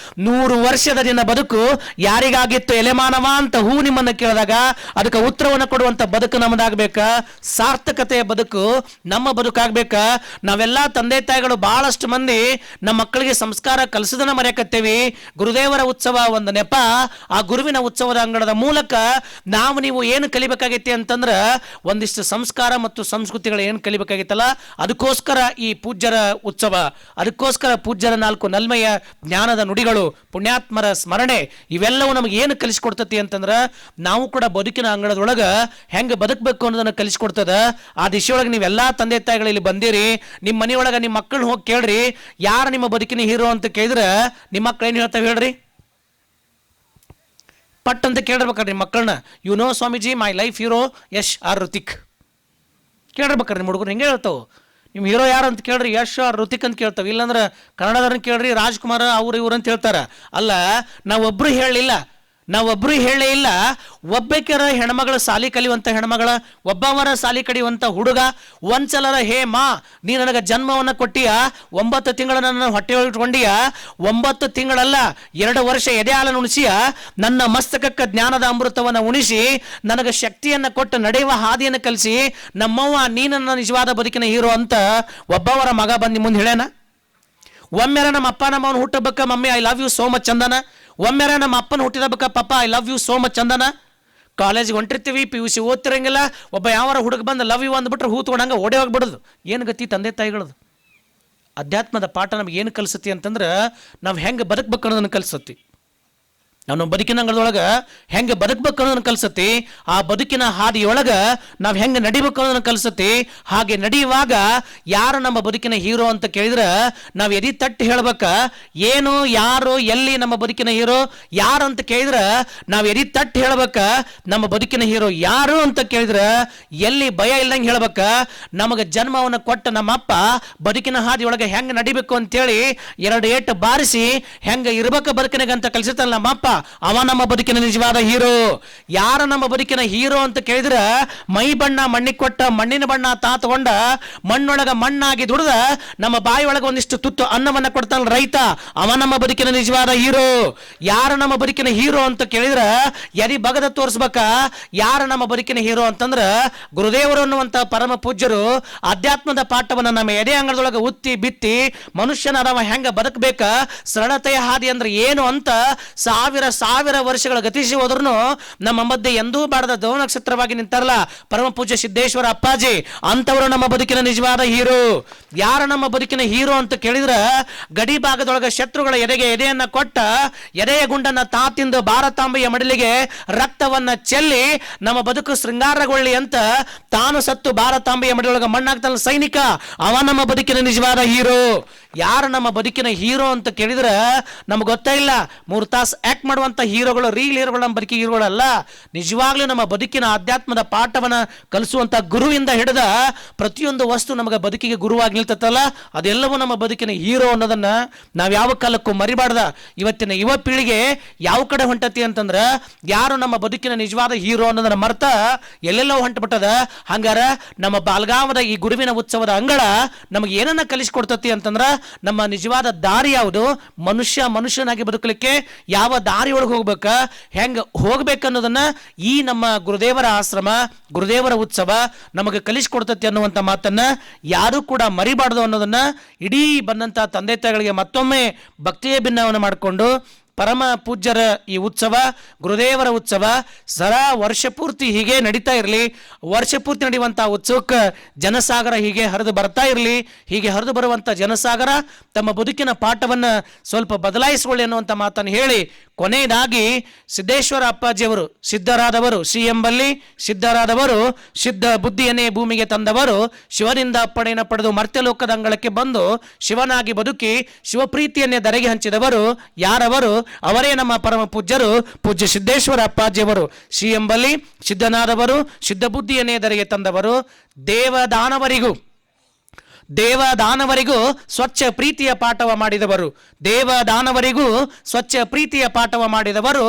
[SPEAKER 1] 100 ವರ್ಷದ ನಿನ್ನ ಬದುಕು ಯಾರಿಗಾಗಿತ್ತು ಎಲೆಮಾನವ ಅಂತ ಹೂ ನಿಮ್ಮನ್ನು ಕೇಳಿದಾಗ ಅದಕ್ಕೆ ಉತ್ತರವನ್ನು ಕೊಡುವಂತ ಬದುಕು ನಮ್ಮದಾಗಬೇಕಾ? ಸಾರ್ಥಕತೆಯ ಬದುಕು ನಮ್ಮ ಬದುಕಾಗಬೇಕಾ? ನಾವೆಲ್ಲ ತಂದೆ ತಾಯಿಗಳು ಬಹಳಷ್ಟು ಮಂದಿ ನಮ್ಮ ಮಕ್ಕಳಿಗೆ ಸಂಸ್ಕಾರ ಕಲಿಸೋದನ್ನ ಮರೆಯಕತ್ತೇವಿ. ಗುರುದೇವರ ಉತ್ಸವ ಒಂದು ನೆಪ. ಆ ಗುರುವಿನ ಉತ್ಸವದ ಅಂಗಣದ ಮೂಲಕ ನೀವು ಏನು ಕಲಿಬೇಕಾಗೈತಿ ಅಂತಂದ್ರ ಒಂದಿಷ್ಟು ಸಂಸ್ಕಾರ ಮತ್ತು ಸಂಸ್ಕೃತಿಗಳು ಏನು ಕಲಿಬೇಕಾಗಿತ್ತಲ್ಲ, ಅದಕ್ಕೋಸ್ಕರ ಈ ಪೂಜ್ಯರ ಉತ್ಸವ, ಅದಕ್ಕೋಸ್ಕರ ಪೂಜ್ಯರ 4 ನಲ್ಮೆಯ ಜ್ಞಾನದ ನುಡಿಗಳು, ಪುಣ್ಯಾತ್ಮರ ಸ್ಮರಣೆ, ಇವೆಲ್ಲವೂ ನಮಗೆ ಏನು ಕಲಿಸ್ಕೊಡ್ತತಿ ಅಂತಂದ್ರ ನಾವು ಕೂಡ ಬದುಕಿನ ಅಂಗಳದೊಳಗ ಹೆಂಗೆ ಬದುಕಬೇಕು ಅನ್ನೋದನ್ನ ಕಲಿಸ್ಕೊಡ್ತದ. ಆ ದಿಶೆಯೊಳಗೆ ನೀವೆಲ್ಲಾ ತಂದೆ ತಾಯಿಗಳು ಇಲ್ಲಿ ಬಂದಿರಿ. ನಿಮ್ಮ ಮನೆಯೊಳಗ ನಿಮ್ಮ ಮಕ್ಕಳನ್ನ ಹೋಗಿ ಕೇಳ್ರಿ, ಯಾರು ನಿಮ್ಮ ಬದುಕಿನ ಹೀರೋ ಅಂತ ಕೇಳಿದ್ರ ನಿಮ್ಮ ಮಕ್ಕಳು ಏನು ಹೇಳ್ತಾವೆ ಹೇಳ್ರಿ? ಪಟ್ ಅಂತ ಕೇಳಿರ್ಬೇಕಾರೆ ನಿಮ್ಮ ಮಕ್ಕಳನ್ನ, you know Swamiji my life hero Yash or Hrithik. ಕೇಳಿರ್ಬೇಕಾರೆ ನಿಮ್ಮ ಹುಡುಗರು ಹೆಂಗೆ ಹೇಳ್ತಾವೆ? ನಿಮ್ಮ ಹೀರೋ ಯಾರು ಅಂತ ಕೇಳ್ರಿ, ಯಶ್ ಆರ್ ಋತಿಕ್ ಅಂತ ಕೇಳ್ತಾವೆ. ಇಲ್ಲಾಂದ್ರೆ ಕನ್ನಡದವ್ರನ್ನ ಕೇಳ್ರಿ, ರಾಜ್ಕುಮಾರ್ ಅವ್ರು ಇವ್ರು ಅಂತ ಹೇಳ್ತಾರ. ಅಲ್ಲ, ನಾವೊಬ್ರು ಹೇಳಲಿಲ್ಲ, ಹೇಳೇ ಇಲ್ಲ. ಒಬ್ಬಾಕೆರ ಹೆಣ್ಮಗಳ ಸಾಲಿ ಕಲಿಯುವಂಥ ಹೆಣ್ಮಗಳ, ಒಬ್ಬವರ ಸಾಲಿ ಕಡಿಯುವಂಥ ಹುಡುಗ, ಒಂದ್ಸಲರ ಹೇ ಮಾ ನೀ ನನಗೆ ಜನ್ಮವನ್ನು ಕೊಟ್ಟಿಯ, 9 ತಿಂಗಳ ನನ್ನ ಹೊಟ್ಟೆ ಇಟ್ಕೊಂಡಿಯ, 9 ತಿಂಗಳಲ್ಲ 2 ವರ್ಷ ಎದೆ ಹಾಲನ್ನು ಉಣಿಸಿಯ, ನನ್ನ ಮಸ್ತಕಕ್ಕೆ ಜ್ಞಾನದ ಅಮೃತವನ್ನು ಉಣಿಸಿ ನನಗೆ ಶಕ್ತಿಯನ್ನು ಕೊಟ್ಟು ನಡೆಯುವ ಹಾದಿಯನ್ನು ಕಲಿಸಿ, ನಮ್ಮವ್ವ ನೀ ನನ್ನ ನಿಜವಾದ ಬದುಕಿನ ಹೀರೋ ಅಂತ ಒಬ್ಬವರ ಮಗ ಬಂದು ಮುಂದೆ ಹೇಳ್ಯಾನ. ಒಮ್ಮೆರ ನಮ್ಮ ಅಪ್ಪ ನಮ್ಮ ಅವನು ಹುಟ್ಟಬೇಕ, mummy I love you so much ಚಂದನ. ಒಮ್ಮೆರ ನಮ್ಮ ಅಪ್ಪನ ಹುಟ್ಟಿದಬೇಕ, papa I love you so much ಚಂದನ. ಕಾಲೇಜಿಗೆ ಹೊಂಟಿರ್ತೀವಿ, PUC ಓದ್ತಿರಂಗಿಲ್ಲ, ಒಬ್ಬ ಯಾವಾರ ಹುಡುಗ ಬಂದು ಲವ್ ಯು ಅಂದ್ಬಿಟ್ರೆ ಹೂ ತೊಗೊಂಡಂಗೆ ಓಡೇ ಹೋಗ್ಬಿಡೋದು. ಏನು ಗತಿ ತಂದೆ ತಾಯಿಗಳದು? ಅಧ್ಯಾತ್ಮದ ಪಾಠ ನಮ್ಗೆ ಏನು ಕಲಿಸತಿ ಅಂತಂದ್ರೆ ನಾವು ಹೆಂಗೆ ಬದುಕಬೇಕು ಅನ್ನೋದನ್ನು ಕಲಿಸತಿ. ನಾವು ಬದುಕಿನ ಅಂಗಳದೊಳಗೆ ಹೆಂಗೆ ಬದುಕಬೇಕು ಅನ್ನೋದನ್ನು ಕಲಿಸತಿ. ಆ ಬದುಕಿನ ಹಾದಿಯೊಳಗೆ ನಾವು ಹೆಂಗೆ ನಡಿಬೇಕು ಅನ್ನೋದನ್ನು ಕಲಿಸತಿ. ಹಾಗೆ ನಡೆಯುವಾಗ ಯಾರು ನಮ್ಮ ಬದುಕಿನ ಹೀರೋ ಅಂತ ಕೇಳಿದ್ರೆ ನಾವು ಎದಿ ತಟ್ಟಿ ಹೇಳ್ಬೇಕ. ಏನು, ಯಾರು, ಎಲ್ಲಿ ನಮ್ಮ ಬದುಕಿನ ಹೀರೋ ಯಾರು ಅಂತ ಕೇಳಿದ್ರೆ ನಾವು ಎದಿ ತಟ್ಟಿ ಹೇಳ್ಬೇಕ. ನಮ್ಮ ಬದುಕಿನ ಹೀರೋ ಯಾರು ಅಂತ ಕೇಳಿದ್ರೆ ಎಲ್ಲಿ ಭಯ ಇಲ್ಲಂಗೆ ಹೇಳ್ಬೇಕ. ನಮಗೆ ಜನ್ಮವನ್ನು ಕೊಟ್ಟ ನಮ್ಮಪ್ಪ ಬದುಕಿನ ಹಾದಿಯೊಳಗೆ ಹೆಂಗೆ ನಡಿಬೇಕು ಅಂತೇಳಿ 2 ಏಟು ಬಾರಿಸಿ ಹೆಂಗೆ ಇರ್ಬೇಕು ಬದುಕಿನಾಗಂತ ಕಲಿಸಿರ್ತಾನೆ ನಮ್ಮಪ್ಪ, ಅವ ನಮ್ಮ ಬದುಕಿನ ನಿಜವಾದ ಹೀರೋ. ಯಾರ ನಮ್ಮ ಬದುಕಿನ ಹೀರೋ ಅಂತ ಕೇಳಿದ್ರೆ ಮೈ ಬಣ್ಣ ಮಣ್ಣಿಗೆ ಕೊಟ್ಟ ಮಣ್ಣಿನ ಬಣ್ಣ ತಾ ತಗೊಂಡ ಮಣ್ಣೊಳಗ ಮಣ್ಣಾಗಿ ದುಡ್ದ ನಮ್ಮ ಬಾಯಿ ಒಳಗೆ ಒಂದಿಷ್ಟು ತುತ್ತು ಅನ್ನವನ್ನ ಕೊಡ್ತಾನ ರೈತ, ಅವ ನಮ್ಮ ಬದುಕಿನ ನಿಜವಾದ ಹೀರೋ. ಯಾರ ನಮ್ಮ ಬದುಕಿನ ಹೀರೋ ಅಂತ ಕೇಳಿದ್ರೆ ಎದಿ ಬಗದ ತೋರಿಸ್ಬೇಕ. ಯಾರ ನಮ್ಮ ಬದುಕಿನ ಹೀರೋ ಅಂತಂದ್ರ ಗುರುದೇವರು ಅನ್ನುವಂತ ಪರಮ ಪೂಜ್ಯರು ಅಧ್ಯಾತ್ಮದ ಪಾಠವನ್ನ ನಮ್ಮ ಎದೆ ಅಂಗಳದೊಳಗೆ ಉತ್ತಿ ಬಿತ್ತಿ ಮನುಷ್ಯನ ಅವ ಹೆಂಗ ಬದುಕಬೇಕ, ಸರಳತೆಯ ಹಾದಿ ಅಂದ್ರೆ ಏನು ಅಂತ ಸಾವಿರ ವರ್ಷಗಳ ಗತಿಸಿ ಹೋದ್ರೂ ನಮ್ಮ ಮಧ್ಯೆ ಎಂದೂ ಬಾಡದ ದೋ ನಕ್ಷತ್ರವಾಗಿ ನಿಂತಾರಲ್ಲ ಪರಮ ಪೂಜ್ಯ ಸಿದ್ದೇಶ್ವರ ಅಪ್ಪಾಜಿ, ಅಂತವರು ನಮ್ಮ ಬದುಕಿನ ನಿಜವಾದ ಹೀರೋ. ಯಾರ ನಮ್ಮ ಬದುಕಿನ ಹೀರೋ ಅಂತ ಕೇಳಿದ್ರೆ ಗಡಿ ಭಾಗದೊಳಗೆ ಶತ್ರುಗಳ ಎದೆಯನ್ನ ಕೊಟ್ಟ ಎದೆಯ ಗುಂಡನ್ನ ತಾತಿಂದು ಭಾರತಾಂಬೆಯ ಮಡಿಲಿಗೆ ರಕ್ತವನ್ನ ಚೆಲ್ಲಿ ನಮ್ಮ ಬದುಕು ಶೃಂಗಾರಗೊಳ್ಳಿ ಅಂತ ತಾನು ಸತ್ತು ಭಾರತಾಂಬೆಯ ಮಡಿಲೊಳಗೆ ಮಣ್ಣಾಗ್ತಾನ ಸೈನಿಕ, ಅವ ನಮ್ಮ ಬದುಕಿನ ನಿಜವಾದ ಹೀರೋ. ಯಾರು ನಮ್ಮ ಬದುಕಿನ ಹೀರೋ ಅಂತ ಕೇಳಿದ್ರೆ ನಮ್ಗೆ ಗೊತ್ತೇ ಇಲ್ಲ. 3 ತಾಸು ಆಕ್ಟ್ ಮಾಡುವಂತ ಹೀರೋಗಳು, ರೀಲ್ ಹೀರೋಗಳು ನಮ್ಮ ಬದುಕಿ ಹೀರೋಗಳಲ್ಲ. ನಿಜವಾಗ್ಲೂ ನಮ್ಮ ಬದುಕಿನ ಅಧ್ಯಾತ್ಮದ ಪಾಠವನ್ನ ಕಲಿಸುವಂತ ಗುರುವಿಂದ ಹಿಡಿದ ಪ್ರತಿಯೊಂದು ವಸ್ತು ನಮಗೆ ಬದುಕಿಗೆ ಗುರುವಾಗಿ ನಿಲ್ತತ್ತಲ್ಲ, ಅದೆಲ್ಲವೂ ನಮ್ಮ ಬದುಕಿನ ಹೀರೋ ಅನ್ನೋದನ್ನ ನಾವು ಯಾವ ಕಾಲಕ್ಕೂ ಮರಿಬಾರ್ದ. ಇವತ್ತಿನ ಯುವ ಪೀಳಿಗೆ ಯಾವ ಕಡೆ ಹೊಂಟತಿ ಅಂತಂದ್ರೆ ಯಾರು ನಮ್ಮ ಬದುಕಿನ ನಿಜವಾದ ಹೀರೋ ಅನ್ನೋದನ್ನ ಮರ್ತ ಎಲ್ಲೆಲ್ಲೋ ಹೊಂಟಬಿಟ್ಟದ. ಹಂಗಾರ ನಮ್ಮ ಬಾಲ್ಗಾವದ ಈ ಗುರುವಿನ ಉತ್ಸವದ ಅಂಗಳ ನಮಗೆ ಏನನ್ನ ಕಲಿಸ್ಕೊಡ್ತತಿ ಅಂತಂದ್ರ ನಮ್ಮ ನಿಜವಾದ ದಾರಿ ಯಾವುದು, ಮನುಷ್ಯನಾಗಿ ಬದುಕಲಿಕ್ಕೆ ಯಾವ ದಾರಿ ಒಳಗೆ ಹೋಗ್ಬೇಕ, ಹೆಂಗ ಹೋಗ್ಬೇಕನ್ನೋದನ್ನ ಈ ನಮ್ಮ ಗುರುದೇವರ ಆಶ್ರಮ, ಗುರುದೇವರ ಉತ್ಸವ ನಮಗೆ ಕಲಿಸ್ಕೊಡ್ತತಿ ಅನ್ನುವಂಥ ಮಾತನ್ನ ಯಾರೂ ಕೂಡ ಮರಿಬಾರ್ದು ಅನ್ನೋದನ್ನ ಇಡೀ ಬಂದಂಥ ತಂದೆ ತಾಯಿಗಳಿಗೆ ಮತ್ತೊಮ್ಮೆ ಭಕ್ತಿಯ ಭಿನ್ನವನ್ನು ಮಾಡಿಕೊಂಡು ಪರಮ ಪೂಜ್ಯರ ಈ ಉತ್ಸವ, ಗುರುದೇವರ ಉತ್ಸವ ವರ್ಷ ಪೂರ್ತಿ ಹೀಗೆ ನಡೀತಾ ಇರಲಿ. ವರ್ಷ ಪೂರ್ತಿ ನಡೆಯುವಂಥ ಉತ್ಸವಕ್ಕೆ ಜನಸಾಗರ ಹೀಗೆ ಹರಿದು ಬರ್ತಾ ಇರಲಿ. ಹೀಗೆ ಹರಿದು ಬರುವಂಥ ಜನಸಾಗರ ತಮ್ಮ ಬದುಕಿನ ಪಾಠವನ್ನು ಸ್ವಲ್ಪ ಬದಲಾಯಿಸಿಕೊಳ್ಳಿ ಅನ್ನುವಂಥ ಮಾತನ್ನು ಹೇಳಿ ಕೊನೆಯದಾಗಿ ಸಿದ್ದೇಶ್ವರ ಅಪ್ಪಾಜಿಯವರು ಸಿದ್ಧರಾದವರು, ಶ್ರೀ ಎಂಬಲ್ಲಿ ಸಿದ್ಧರಾದವರು, ಸಿದ್ಧ ಬುದ್ಧಿಯನ್ನೇ ಭೂಮಿಗೆ ತಂದವರು, ಶಿವನಿಂದ ಅಪ್ಪಣೆಯನ್ನು ಪಡೆದು ಮರ್ತ್ಯಲೋಕದ ಅಂಗಳಕ್ಕೆ ಬಂದು ಶಿವನಾಗಿ ಬದುಕಿ ಶಿವಪ್ರೀತಿಯನ್ನೇ ಧರೆಗೆ ಹಂಚಿದವರು ಯಾರವರು? ಅವರೇ ನಮ್ಮ ಪರಮ ಪೂಜ್ಯರು, ಪೂಜ್ಯ ಸಿದ್ದೇಶ್ವರ ಅಪ್ಪಾಜಿಯವರು. ಶ್ರೀ ಎಂಬಲ್ಲಿ ಸಿದ್ಧನಾದವರು, ಸಿದ್ಧ ಬುದ್ಧಿಯನ್ನೇ ಧರೆಗೆ ತಂದವರು. ದೇವದಾನವರಿಗೂ ದೇವದಾನವರಿಗೂ ಸ್ವಚ್ಛ ಪ್ರೀತಿಯ ಪಾಠವ ಮಾಡಿದವರು. ದೇವದಾನವರಿಗೂ ಸ್ವಚ್ಛ ಪ್ರೀತಿಯ ಪಾಠವ ಮಾಡಿದವರು.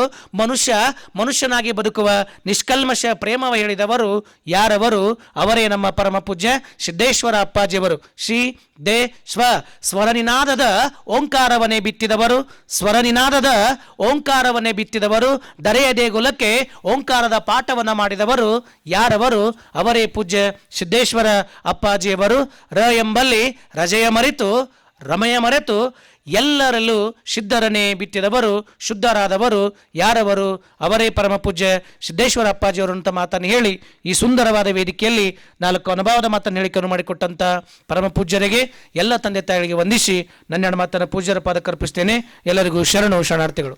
[SPEAKER 1] ಮನುಷ್ಯನಾಗಿ ಬದುಕುವ ನಿಷ್ಕಲ್ಮಶ ಪ್ರೇಮವ ಹೇಳಿದವರು ಯಾರವರು? ಅವರೇ ನಮ್ಮ ಪರಮ ಪೂಜ್ಯ ಸಿದ್ದೇಶ್ವರ ಅಪ್ಪಾಜಿಯವರು. ಶ್ರೀ ದೇ ಸ್ವರನಿನಾದದ ಓಂಕಾರವನ್ನೇ ಬಿತ್ತಿದವರು. ಸ್ವರನಿನಾದದ ಓಂಕಾರವನ್ನೇ ಬಿತ್ತಿದವರು. ದರೆಯ ದೇಗುಲಕ್ಕೆ ಓಂಕಾರದ ಪಾಠವನ್ನು ಮಾಡಿದವರು ಯಾರವರು? ಅವರೇ ಪೂಜ್ಯ ಸಿದ್ದೇಶ್ವರ ಅಪ್ಪಾಜಿಯವರು. ರ ಎಂಬಲ್ಲಿ ರಜೆಯ ಮರೆತು ರಮೆಯ ಮರೆತು ಎಲ್ಲರಲ್ಲೂ ಸಿದ್ಧರನ್ನೇ ಬಿತ್ತಿದವರು, ಶುದ್ಧರಾದವರು ಯಾರವರು? ಅವರೇ ಪರಮ ಪೂಜ್ಯ ಸಿದ್ದೇಶ್ವರ ಅಪ್ಪಾಜಿಯವರು ಅಂತ ಮಾತನ್ನು ಹೇಳಿ ಈ ಸುಂದರವಾದ ವೇದಿಕೆಯಲ್ಲಿ 4 ಅನುಭವದ ಮಾತನ್ನು ಹೇಳಿಕೆಯನ್ನು ಮಾಡಿಕೊಟ್ಟಂಥ ಪರಮ ಪೂಜ್ಯರಿಗೆ, ಎಲ್ಲ ತಂದೆ ತಾಯಿಗಳಿಗೆ ವಂದಿಸಿ ನನ್ನ ಮಾತನ್ನು ಪೂಜ್ಯರ ಪಾದಕ್ಕೆ ಅರ್ಪಿಸ್ತೇನೆ. ಎಲ್ಲರಿಗೂ ಶರಣು ಶರಣಾರ್ಥಿಗಳು.